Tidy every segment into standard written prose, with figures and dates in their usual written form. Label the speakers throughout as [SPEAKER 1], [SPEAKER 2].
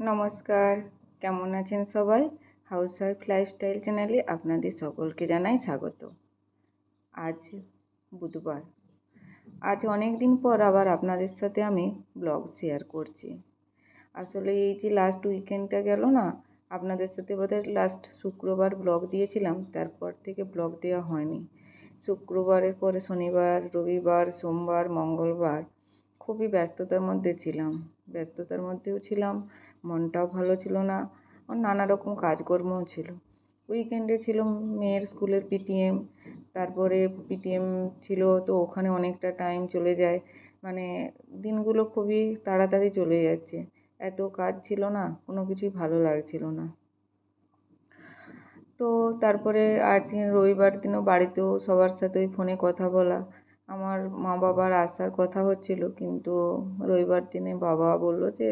[SPEAKER 1] নমস্কার, কেমন আছেন সবাই? হাউসওয়াইফ লাইফস্টাইল চ্যানেলে আপনাদের সকলকে জানাই স্বাগত। আজ বুধবার। আজ অনেক দিন পর আবার আপনাদের সাথে আমি ব্লগ শেয়ার করছি। আসলে এই যে লাস্ট উইকেন্ডটা গেল না, আপনাদের সাথে বোধহয় লাস্ট শুক্রবার ব্লগ দিয়েছিলাম, তারপর থেকে ব্লগ দেওয়া হয়নি। শুক্রবারের পরে শনিবার, রবিবার, সোমবার, মঙ্গলবার খুবই ব্যস্ততার মধ্যে ছিলাম। ব্যস্ততার মধ্যেও ছিলাম, মনটাও ভালো ছিল না, নানা রকম কাজকর্মও ছিল। উইকেন্ডে ছিল মেয়ের স্কুলের পিটিএম, তারপরে পিটিএম ছিল, তো ওখানে অনেকটা টাইম চলে যায়। মানে দিনগুলো খুবই তাড়াতাড়ি চলে যাচ্ছে। এত কাজ ছিল না, কোনো কিছুই ভালো লাগছিল না। তো তারপরে আজ রবিবার দিনও বাড়িতেও সবার সাথে ওই ফোনে কথা বলা। আমার মা বাবার আসার কথা হচ্ছিল, কিন্তু রবিবার দিনে বাবা বলল যে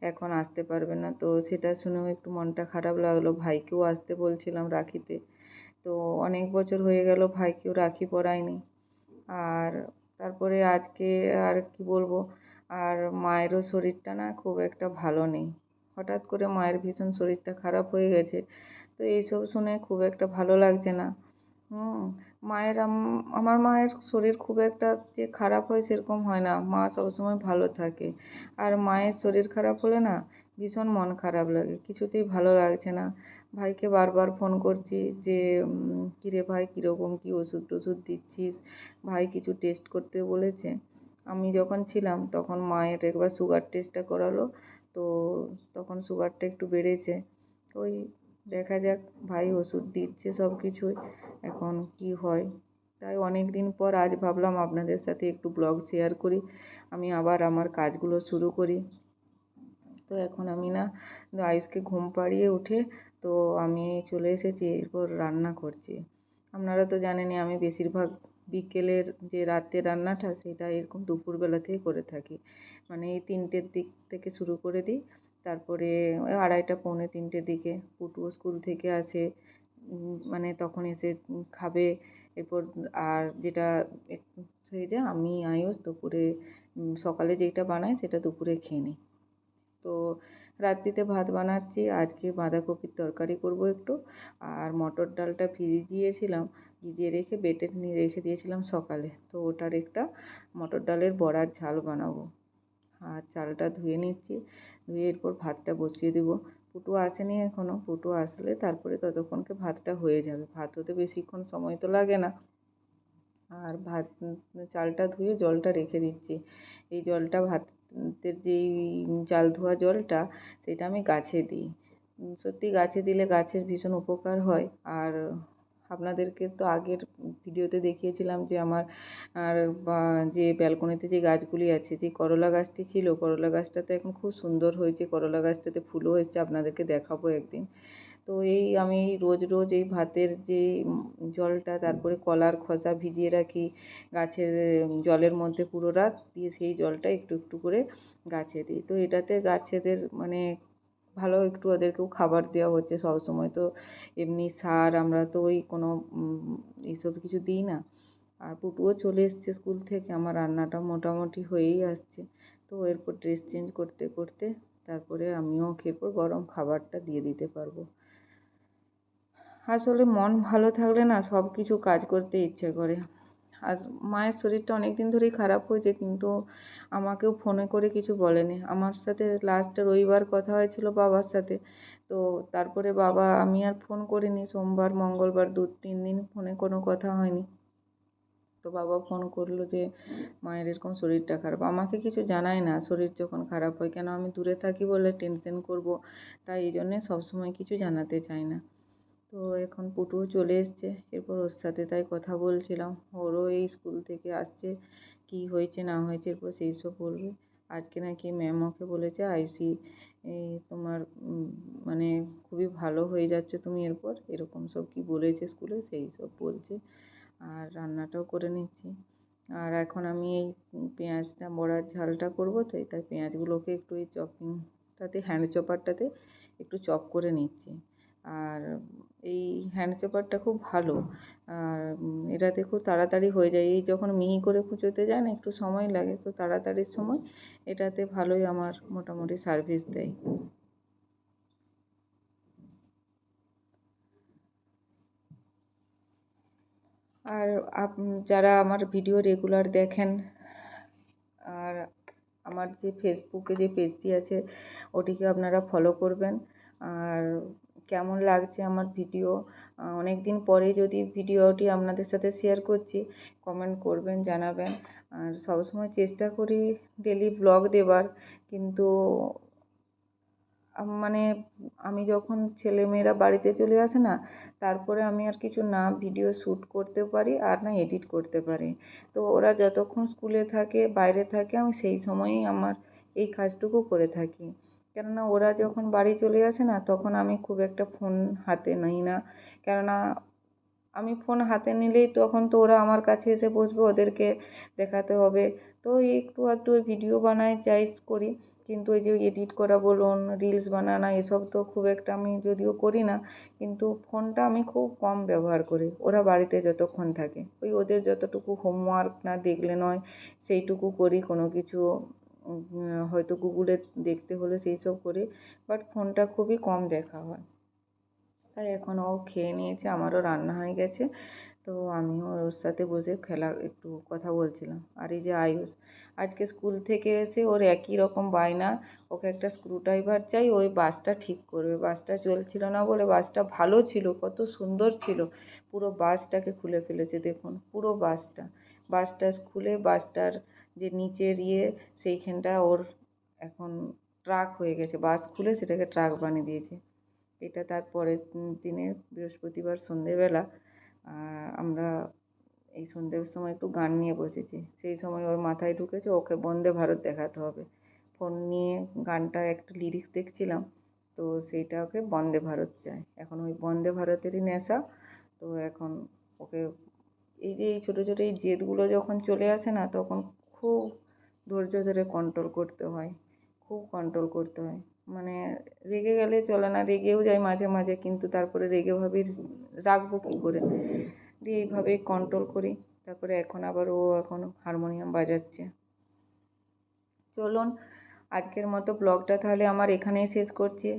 [SPEAKER 1] এখন আসতে পারবে না। তো সেটা শুনেও একটু মনটা খারাপ লাগলো। ভাইকেও আসতে বলছিলাম রাখিতে, তো অনেক বছর হয়ে গেল ভাইকেও রাখি পরাইনি। আর তারপরে আজকে আর কি বলবো, আর মায়েরও শরীরটা না খুব একটা ভালো নেই। হঠাৎ করে মায়ের ভীষণ শরীরটা খারাপ হয়ে গেছে। তো এইসব শুনে খুব একটা ভালো লাগছে না। মায়ের আমার মায়ের শরীর খুব একটা যে খারাপ হয় সেরকম হয় না, মা সবসময় ভালো থাকে। আর মায়ের শরীর খারাপ হলে না ভীষণ মন খারাপ লাগে, কিছুতেই ভালো লাগছে না। ভাইকে বারবার ফোন করছি যে কিরে ভাই, কীরকম কী ওষুধ টষুধ দিচ্ছিস? ভাই কিছু টেস্ট করতে বলেছে। আমি যখন ছিলাম তখন মায়ের একবার সুগার টেস্টটা করালো, তো তখন সুগারটা একটু বেড়েছে। ওই দেখা যাক, ভাই ওষুধ দিচ্ছে সব কিছুই, এখন কি হয়। তাই অনেক দিন পর আজ ভাবলাম আপনাদের সাথে একটু ব্লগ শেয়ার করি, আমি আবার আমার কাজগুলো শুরু করি। তো এখন আমি না আয়ুষকে ঘুম পাড়িয়ে উঠে তো আমি চলে এসেছি, এরপর রান্না করছি। আপনারা তো জানেনই আমি বেশিরভাগ বিকেলের যে রাতের রান্নাটা সেটা এরকম দুপুরবেলাতেই করে থাকি। মানে এই 3টের দিক থেকে শুরু করে দিই, তারপরে ওই 2:30 পৌনে 3টের দিকে পুটুও স্কুল থেকে আসে, মানে তখন এসে খাবে। এরপর আর যেটা হয়ে যায়, আমি আয়ুষ দুপুরে সকালে যেটা বানাই সেটা দুপুরে খেয়ে নিই। তো রাত্রিতে ভাত বানাচ্ছি, আজকে বাঁধাকপির তরকারি করব একটু। আর মটর ডালটা ভিজিয়ে রেখে বেটে নিয়ে রেখে দিয়েছিলাম সকালে, তো ওটার একটা মটর ডালের বড়ার ঝাল বানাবো। আর চালটা ধুয়ে নিচ্ছি, ধুয়ে এরপর ভাতটা বসিয়ে দেবো। পুটু আসেনি এখনও, পুটু আসলে তারপরে ততক্ষণকে ভাতটা হয়ে যাবে। ভাত হতে বেশিক্ষণ সময় তো লাগে না। আর চালটা ধুয়ে জলটা রেখে দিচ্ছি। এই জলটা ভাতের যেই চাল ধোয়া জলটা, সেটা আমি গাছে দিই। সত্যি গাছে দিলে গাছের ভীষণ উপকার হয়। আর আপনাদেরকে তো আগের ভিডিওতে দেখিয়েছিলাম যে আমার আর যে ব্যালকনিতে যে গাছগুলি আছে, যে করলা গাছটি ছিল, করলা গাছটাতে এখন খুব সুন্দর হয়েছে, করলা গাছটাতে ফুলও এসেছে, আপনাদেরকে দেখাবো একদিন। তো আমি রোজ রোজ এই ভাতের যে জলটা, তারপরে কলার খোসা ভিজিয়ে রাখি গাছের জলের মধ্যে পুরো রাত, দিয়ে সেই জলটা একটু একটু করে গাছে দিই। তো এটাতে গাছেদের মানে ভালো, একটু ওদেরকেও খাবার দেওয়া হচ্ছে সব সময়। তো এমনি সার আমরা তো ওই কোনো এইসব কিছু দিই না। আর পুটুও চলে এসছে স্কুল থেকে, আমার রান্নাটা মোটামুটি হয়েই আসছে। তো এরপর ড্রেস চেঞ্জ করতে করতে তারপরে আমিও এরপর গরম খাবারটা দিয়ে দিতে পারবো। আসলে মন ভালো থাকলে না সব কিছু কাজ করতে ইচ্ছে করে। আর মায়ের শরীরটা অনেক দিন ধরেই খারাপ হয়েছে, কিন্তু আমাকেও ফোনে করে কিছু বলেনি। আমার সাথে লাস্ট রবিবার কথা হয়েছিল বাবার সাথে, তো তারপরে আমি আর ফোন করিনি। সোমবার মঙ্গলবার 2-3 দিন ফোনে কোনো কথা হয়নি। তো বাবা ফোন করলো যে মায়ের এরকম শরীরটা খারাপ, আমাকে কিছু জানায় না। শরীর যখন খারাপ হয়, কেন আমি দূরে থাকি বলে টেনশন করব, তাই এই জন্যে সবসময় কিছু জানাতে চাই না। তো এখন পুটুও চলে এসছে, এরপর ওর সাথে তাই কথা বলছিলাম। ওরও এই স্কুল থেকে আসছে, কি হয়েছে না হয়েছে এরপর সেই সব বলবে। আজকে নাকি ম্যাম ওকে বলেছে, আয়ুষি এই তোমার মানে খুবই ভালো হয়ে যাচ্ছে তুমি এরপর, এরকম সব কি বলেছে স্কুলে, সেই সব বলছে। আর রান্নাটাও করে নিচ্ছি। আর এখন আমি এই পেঁয়াজটা বড়ার ঝালটা করবো, তো তাই পেঁয়াজগুলোকে একটু এই চপিংটাতে, হ্যান্ড চপারটাতে একটু চপ করে নিচ্ছি। আর এই হ্যান্ড চপারটা খুব ভালো, আর এটাতে খুব তাড়াতাড়ি হয়ে যায়। এই যখন মিহি করে কুচোতে যায় না, একটু সময় লাগে, তো তাড়াতাড়ির সময় এটাতে ভালোই আমার মোটামুটি সার্ভিস দেয়। আর যারা আমার ভিডিও রেগুলার দেখেন, আর আমার যে ফেসবুকে যে পেজটি আছে ওটিকে আপনারা ফলো করবেন। আর কেমন লাগছে আমার ভিডিও, অনেক দিন পরে যদি ভিডিওটি আপনাদের সাথে শেয়ার করছি, কমেন্ট করবেন, জানাবেন। আর সবসময় চেষ্টা করি ডেলি ব্লগ দেবার, কিন্তু মানে আমি যখন ছেলেমেয়েরা বাড়িতে চলে আসে না, তারপরে আমি আর কিছু না ভিডিও শ্যুট করতে পারি আর না এডিট করতে পারি। তো ওরা যতক্ষণ স্কুলে থাকে, বাইরে থাকে, আমি সেই সময়ই আমার এই কাজটুকু করে থাকি। কেননা ওরা যখন বাড়ি চলে আসে না, তখন আমি খুব একটা ফোন হাতে নিই না। কেননা আমি ফোন হাতে নিলেই তখন তো ওরা আমার কাছে এসে বসবে, ওদেরকে দেখাতে হবে। তো একটু আধটু ভিডিও বানাই, যাই করি, কিন্তু ওই যে এডিট করা বলুন, রিলস বানানো, এসব তো খুব একটা আমি যদিও করি না, কিন্তু ফোনটা আমি খুব কম ব্যবহার করি ওরা বাড়িতে যতক্ষণ থাকে। ওই ওদের যতটুকু হোমওয়ার্ক না দেখলে নয়, সেইটুকু করি। কোনো কিছু হয়তো গুগলে দেখতে হলে সেই সব করি, বাট ফোনটা খুবই কম দেখা হয়। তাই এখন ও খেয়ে নিয়েছে, আমারও রান্না হয়ে গেছে, তো আমিও ওর সাথে বসে একটু কথা বলছিলাম। আর এই যে আয়ুষ, আজকে স্কুল থেকে এসে ওর একই রকম বায়না, ওকে একটা স্ক্রুড্রাইভার চাই, ওই বাসটা ঠিক করবে। বাসটা চলছিল না বলে, বাসটা ভালো ছিল, কত সুন্দর ছিল, পুরো বাসটাকে খুলে ফেলেছে দেখুন, পুরো বাসটা। বাসটা খুলে বাসটার যে নিচের সেইখানটা ওর এখন ট্রাক হয়ে গেছে, বাস খুলে সেটাকে ট্রাক বানিয়ে দিয়েছে। এটা তার পরের দিনে বৃহস্পতিবার সন্ধেবেলা আমরা এই সন্ধ্যের সময় একটু গান নিয়ে বসেছি। সেই সময় ওর মাথায় ঢুকেছে ওকে বন্দে ভারত দেখাতে হবে। ফোন নিয়ে গানটা একটা লিরিক্স দেখছিলাম, তো সেইটা ওকে বন্দে ভারত চাই। এখন ওই বন্দে ভারতেরই নেশা। তো এখন ওকে এই যে এই ছোটো ছোটো এই জেদগুলো যখন চলে আসে না, তখন খুব ধৈর্য ধরে কন্ট্রোল করতে হয়, খুব কন্ট্রোল করতে হয়। মানে রেগে গেলে চলে না, রেগেও যাই মাঝে মাঝে, কিন্তু তারপরে রেগে ভাবি রাখবো কী করে, দিয়ে এইভাবেই কন্ট্রোল করি। তারপরে এখন আবার ও এখন হারমোনিয়াম বাজাচ্ছে। চলুন, আজকের মতো ব্লগটা তাহলে আমার এখানেই শেষ করছি।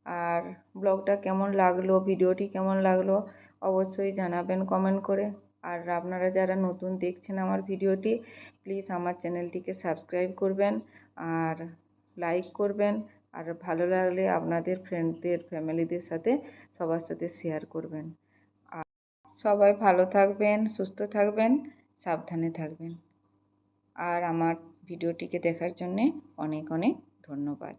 [SPEAKER 1] আর ব্লগটা কেমন লাগলো, ভিডিওটি কেমন লাগলো, অবশ্যই জানাবেন কমেন্ট করে। আর আপনারা যারা নতুন দেখছেন আমার ভিডিওটি, প্লিজ আমার চ্যানেলটিকে সাবস্ক্রাইব করবেন আর লাইক করবেন। আর ভালো লাগলে আপনাদের ফ্রেন্ডদের, ফ্যামিলিদের সাথে সবার সাথে শেয়ার করবেন। আর সবাই ভালো থাকবেন, সুস্থ থাকবেন, সাবধানে থাকবেন। আর আমার ভিডিওটিকে দেখার জন্যে অনেক অনেক ধন্যবাদ।